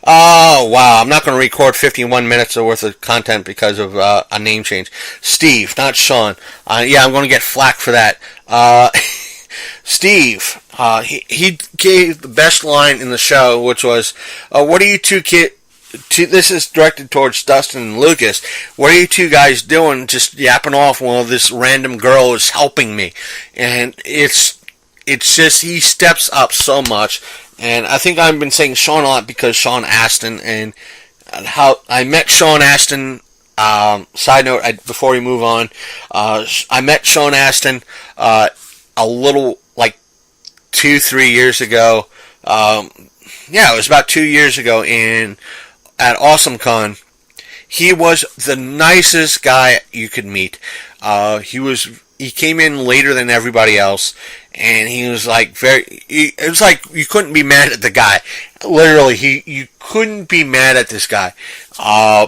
wow, I'm not going to record 51 minutes worth of content because of a name change. Steve, not Sean. Yeah, I'm going to get flack for that. Steve, he gave the best line in the show, which was, "What are you two this is directed towards Dustin and Lucas. What are you two guys doing? Just yapping off while this random girl is helping me?" And it's just, he steps up so much. And I think I've been saying Sean a lot because Sean Astin, and how I met Sean Astin. Side note, before we move on, I met Sean Astin a little, like 2-3 years ago. Yeah, it was about 2 years ago at AwesomeCon. He was the nicest guy you could meet. He came in later than everybody else, and he was like it was like you couldn't be mad at the guy. Literally, you couldn't be mad at this guy,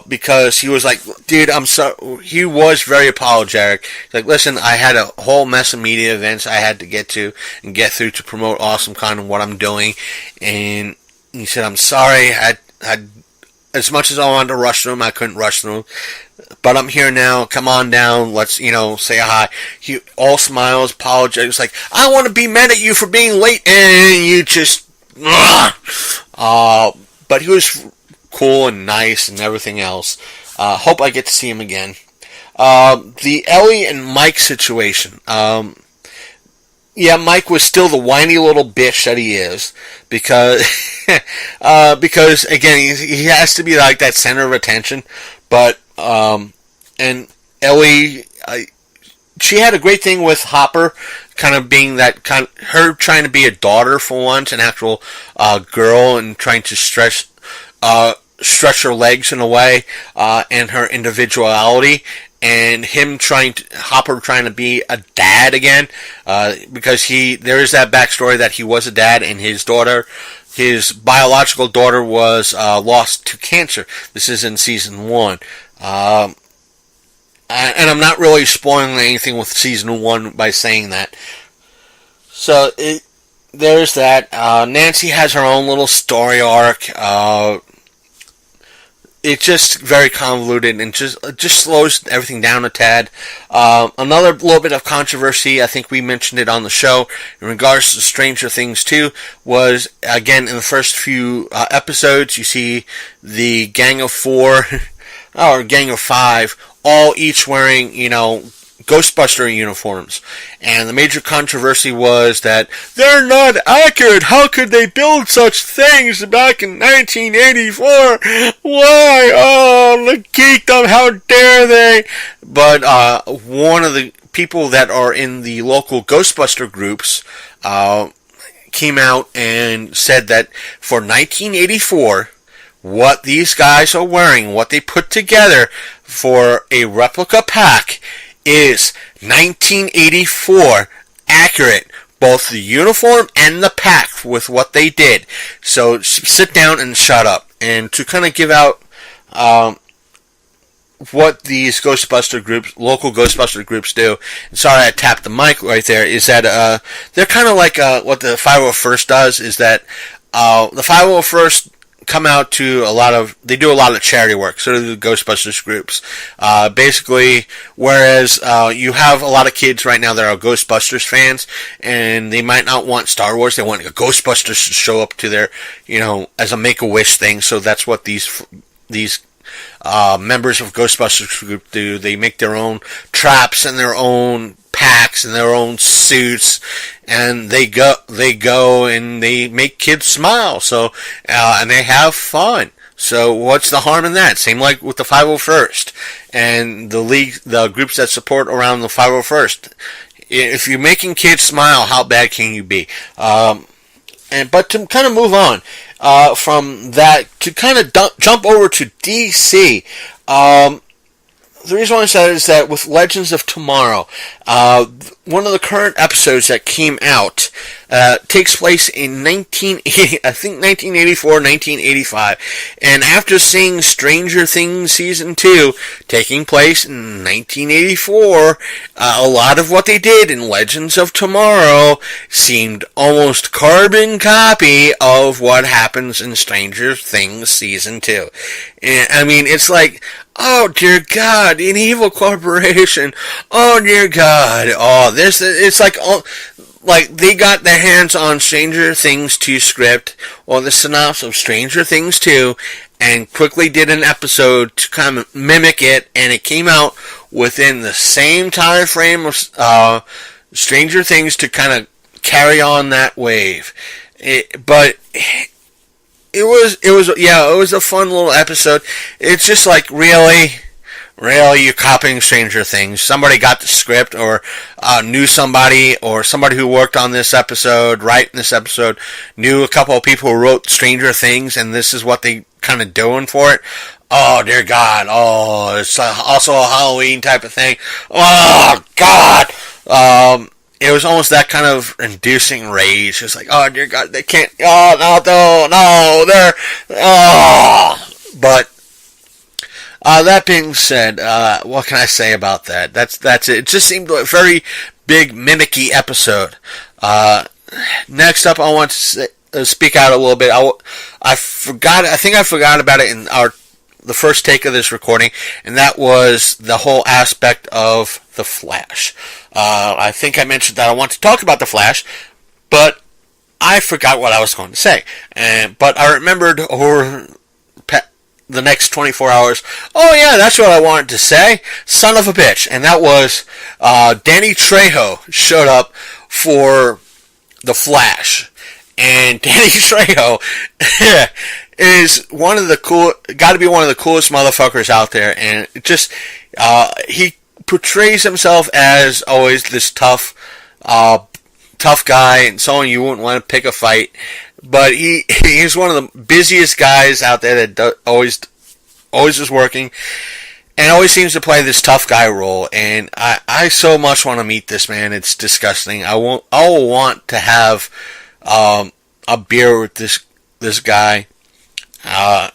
because he was like, dude, I'm so, he was very apologetic. He's like, listen, I had a whole mess of media events I had to get to and get through to promote AwesomeCon and what I'm doing, and he said, I'm sorry, I as much as I wanted to rush through him, I couldn't rush through him. But I'm here now. Come on down. Let's, say hi. He all smiles, apologizes. Like, I want to be mad at you for being late, and you just, but he was cool and nice and everything else. Hope I get to see him again. The Ellie and Mike situation. Yeah, Mike was still the whiny little bitch that he is, because again, he has to be like that center of attention. But and Ellie, she had a great thing with Hopper, kind of being that her trying to be a daughter for once, an actual girl, and trying to stretch her legs in a way, and her individuality. And Hopper trying to be a dad again, because there is that backstory that he was a dad, and his biological daughter was lost to cancer. This is in season 1. And I'm not really spoiling anything with season 1 by saying that. So there's that. Nancy has her own little story arc. It's just very convoluted and just slows everything down a tad. Another little bit of controversy, I think we mentioned it on the show, in regards to Stranger Things 2, was, again, in the first few episodes, you see the gang of 4, or gang of 5, all each wearing, Ghostbuster uniforms. And the major controversy was that they're not accurate. How could they build such things back in 1984? Why? Oh, the geekdom, how dare they? But one of the people that are in the local Ghostbuster groups came out and said that for 1984, what these guys are wearing, what they put together for a replica pack is 1984 accurate. Both the uniform and the pack with what they did. So sit down and shut up. And to kind of give out what these Ghostbuster groups, local Ghostbuster groups do, and sorry I tapped the mic right there, is that they're kind of like what the 501st does, is that the 501st come out to they do a lot of charity work, so do the Ghostbusters groups. Basically, whereas you have a lot of kids right now that are Ghostbusters fans, and they might not want Star Wars, they want Ghostbusters to show up to their, as a Make-A-Wish thing, so that's what these members of Ghostbusters group do. They make their own traps and their own packs and their own suits, and they go and they make kids smile. So and they have fun. So what's the harm in that? Same like with the 501st and the groups that support around the 501st. If you're making kids smile, how bad can you be? But to kind of move on from that, to kind of jump over to DC. The reason why I said is that with Legends of Tomorrow, one of the current episodes that came out takes place in 1984, 1985, and after seeing Stranger Things Season 2 taking place in 1984, a lot of what they did in Legends of Tomorrow seemed almost carbon copy of what happens in Stranger Things Season 2. And, I mean, it's like, oh dear God, an evil corporation. Oh dear God. Oh, it's like they got their hands on Stranger Things 2 script, or the synopsis of Stranger Things 2, and quickly did an episode to kind of mimic it, and it came out within the same time frame of Stranger Things to kind of carry on that wave. But it was a fun little episode. It's just like, really, you're copying Stranger Things. Somebody got the script, or knew somebody, or somebody who worked on this episode, writing this episode, knew a couple of people who wrote Stranger Things, and this is what they kind of doing for it. Oh dear God! Oh, it's also a Halloween type of thing. Oh God! It was almost that kind of inducing rage. It's like, oh dear God, they can't. Oh no, they're. Oh, but that being said, what can I say about that? That's it. It just seemed like a very big mimicky episode. Next up, I want to speak out a little bit. I think I forgot about it in the first take of this recording, and that was the whole aspect of the Flash. I think I mentioned that I want to talk about the Flash, but I forgot what I was going to say. But I remembered over the next 24 hours, oh yeah, that's what I wanted to say, son of a bitch. And that was Danny Trejo showed up for the Flash. And Danny Trejo is got to be one of the coolest motherfuckers out there. And just, he portrays himself as always this tough guy, and someone you wouldn't want to pick a fight. But he's one of the busiest guys out there that always is working, and always seems to play this tough guy role. And I so much want to meet this man. It's disgusting. I will want to have a beer with this guy. I'll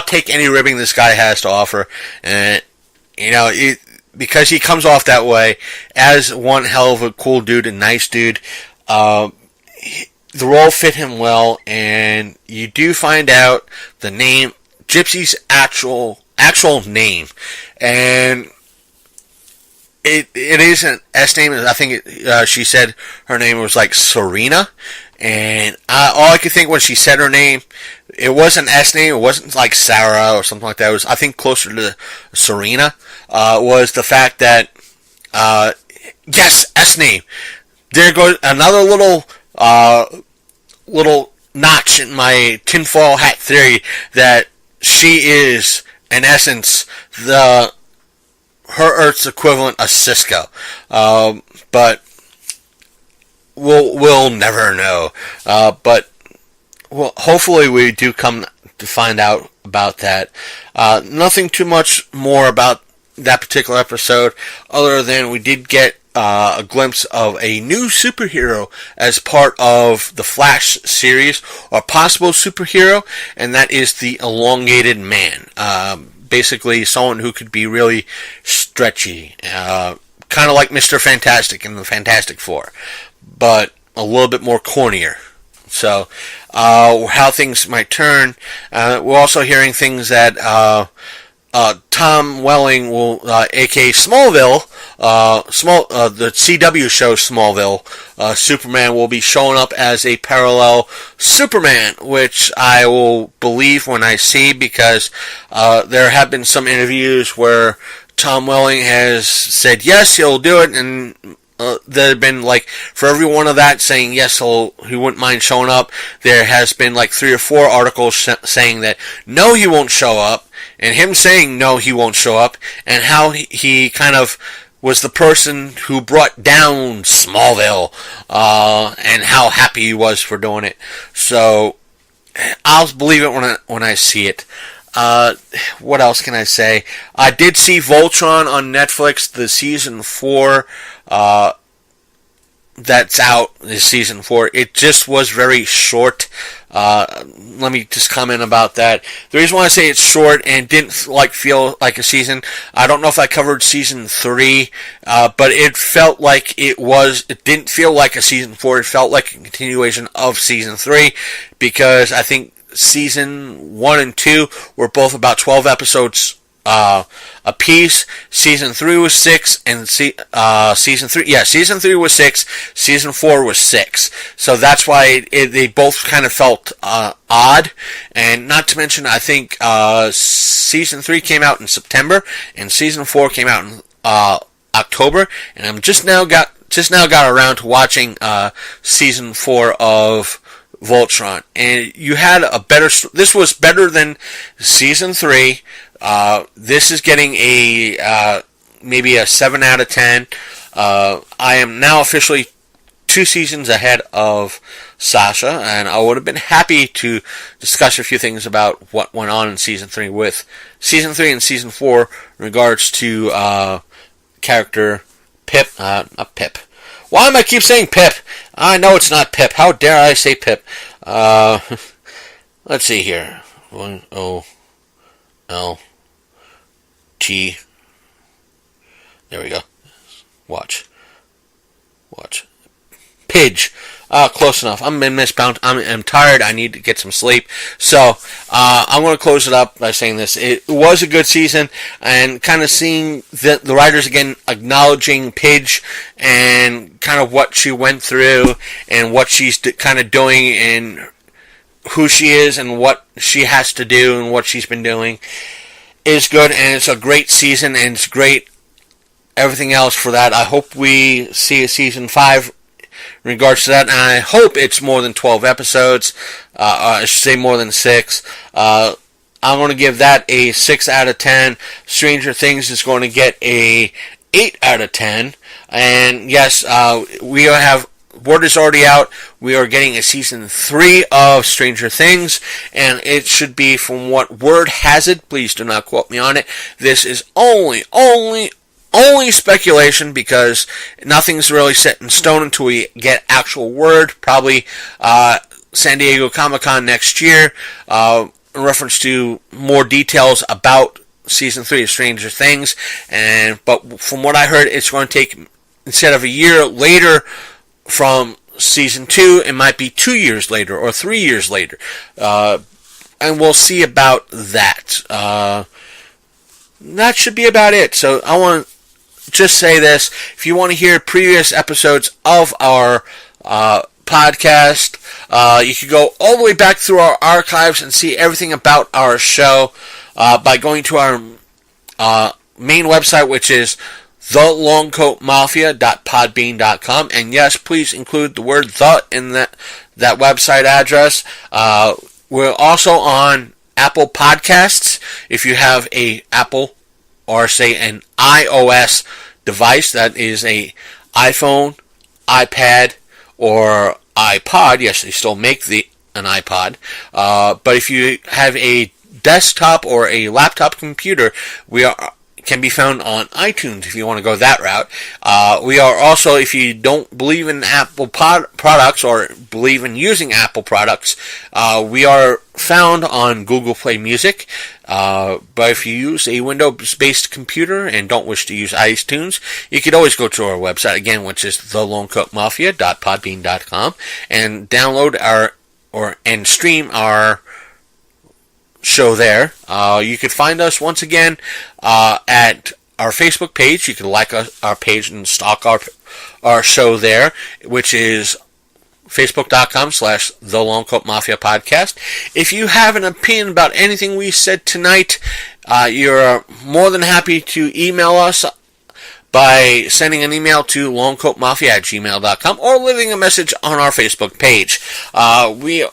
take any ribbing this guy has to offer, and because he comes off that way as one hell of a cool dude and nice dude. The role fit him well, and you do find out the name, Gypsy's actual name, and it is an S name. I think she said her name was like Serena, and all I could think when she said her name, it was an S name. It wasn't like Sarah or something like that. It was, I think, closer to Serena. Was the fact that yes, S name. There goes another little notch in my tinfoil hat theory that she is, in essence, her Earth's equivalent of Cisco. But we'll never know. But hopefully we do come to find out about that. Nothing too much more about that particular episode, other than we did get a glimpse of a new superhero as part of the Flash series, or possible superhero, and that is the Elongated Man. Basically, someone who could be really stretchy, kind of like Mr. Fantastic in the Fantastic Four, but a little bit more cornier. So, how things might turn. We're also hearing things that Tom Welling will, aka Smallville, the CW show Smallville, Superman will be showing up as a parallel Superman, which I will believe when I see, because there have been some interviews where Tom Welling has said yes, he'll do it, and there have been, like, for every one of that saying yes, he wouldn't mind showing up, there has been like 3 or 4 articles saying that no, he won't show up, and him saying no, he won't show up, and how he kind of was the person who brought down Smallville, and how happy he was for doing it. So I'll believe it when I see it. What else can I say? I did see Voltron on Netflix, the season 4. That's out, is season 4. It just was very short. Let me just comment about that. The reason why I say it's short and didn't feel like a season, I don't know if I covered season 3, but it felt like it didn't feel like a season 4. It felt like a continuation of season 3, because I think season 1 and 2 were both about 12 episodes a piece. Season 3 was 6, and season 3 was 6, season 4 was 6. So that's why they both kind of felt odd. And not to mention, I think season 3 came out in September, and season 4 came out in October, and I'm just now got around to watching season 4 of Voltron, and you had this was better than season 3. This is getting maybe a 7 out of 10. I am now officially 2 seasons ahead of Sasha, and I would have been happy to discuss a few things about what went on in season 3 with season 3 and season 4 in regards to character Pip, not Pip. Why am I keep saying Pip? I know it's not Pip. How dare I say Pip? Let's see here. 1-O-L-T. There we go. Watch. Pidge. Close enough. I'm misbound. I'm tired. I need to get some sleep. So, I'm going to close it up by saying this. It was a good season, and kind of seeing the writers again acknowledging Pidge and kind of what she went through and what she's kind of doing and who she is and what she has to do and what she's been doing is good, and it's a great season, and it's great everything else for that. I hope we see a season 5 in regards to that, and I hope it's more than 12 episodes. I should say more than 6. I'm going to give that a 6 out of 10. Stranger Things is going to get a 8 out of 10. And yes, we have, word is already out, we are getting a season 3 of Stranger Things, and it should be, from what word has it, please do not quote me on it, this is only speculation, because nothing's really set in stone until we get actual word, probably San Diego Comic-Con next year, in reference to more details about season 3 of Stranger Things. But from what I heard, it's going to take, instead of a year later from season 2, it might be 2 years later or 3 years later, and we'll see about that. That should be about it. So I want to just say this: if you want to hear previous episodes of our podcast, you can go all the way back through our archives and see everything about our show by going to our main website, which is thelongcoatmafia.podbean.com. And yes, please include the word "the" in that website address. We're also on Apple Podcasts. If you have a Apple, or say an iOS device, that is a iPhone, iPad, or iPod. Yes, they still make the an iPod. But if you have a desktop or a laptop computer, we can be found on iTunes if you want to go that route. We are also, if you don't believe in Apple products or believe in using Apple products, we are found on Google Play Music. But if you use a Windows-based computer and don't wish to use iTunes, you could always go to our website again, which is thelonecoatmafia.podbean.com, and download and stream our show there. You could find us once again at our Facebook page. You can like our page and stalk our show there, which is facebook.com/The Long Coat Mafia Podcast. If you have an opinion about anything we said tonight, you're more than happy to email us by sending an email to longcoatmafia@gmail.com or leaving a message on our Facebook page. We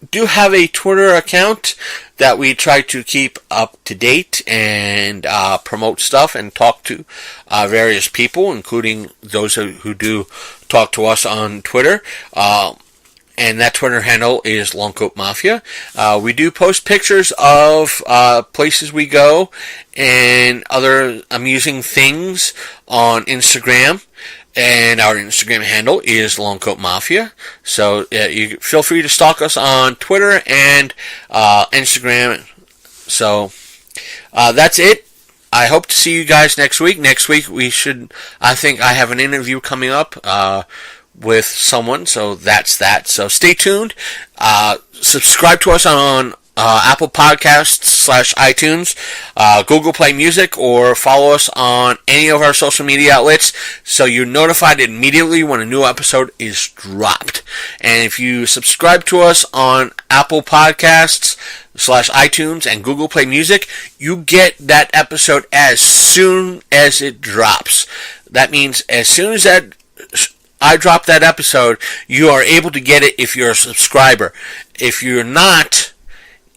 do have a Twitter account that we try to keep up to date and promote stuff and talk to various people, including those who do talk to us on Twitter. And that Twitter handle is Longcoat Mafia. We do post pictures of places we go and other amusing things on Instagram. And our Instagram handle is Longcoat Mafia. So you feel free to stalk us on Twitter and Instagram. So that's it. I hope to see you guys next week. Next week I think I have an interview coming up with someone. So that's that. So stay tuned. Subscribe to us on Apple Podcasts /iTunes, Google Play Music, or follow us on any of our social media outlets so you're notified immediately when a new episode is dropped. And if you subscribe to us on Apple Podcasts /iTunes and Google Play Music, you get that episode as soon as it drops. That means as soon as I drop that episode, you are able to get it if you're a subscriber. If you're not,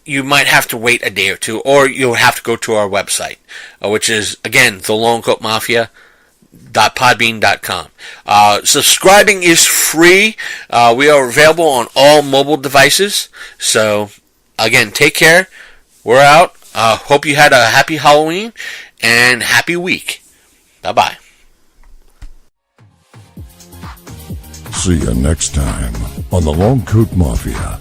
you might have to wait a day or two, or you'll have to go to our website, which is, again, thelonecoatmafia.podbean.com. Subscribing is free. We are available on all mobile devices. So, again, take care. We're out. Hope you had a happy Halloween and happy week. Bye-bye. See you next time on the Long Coat Mafia.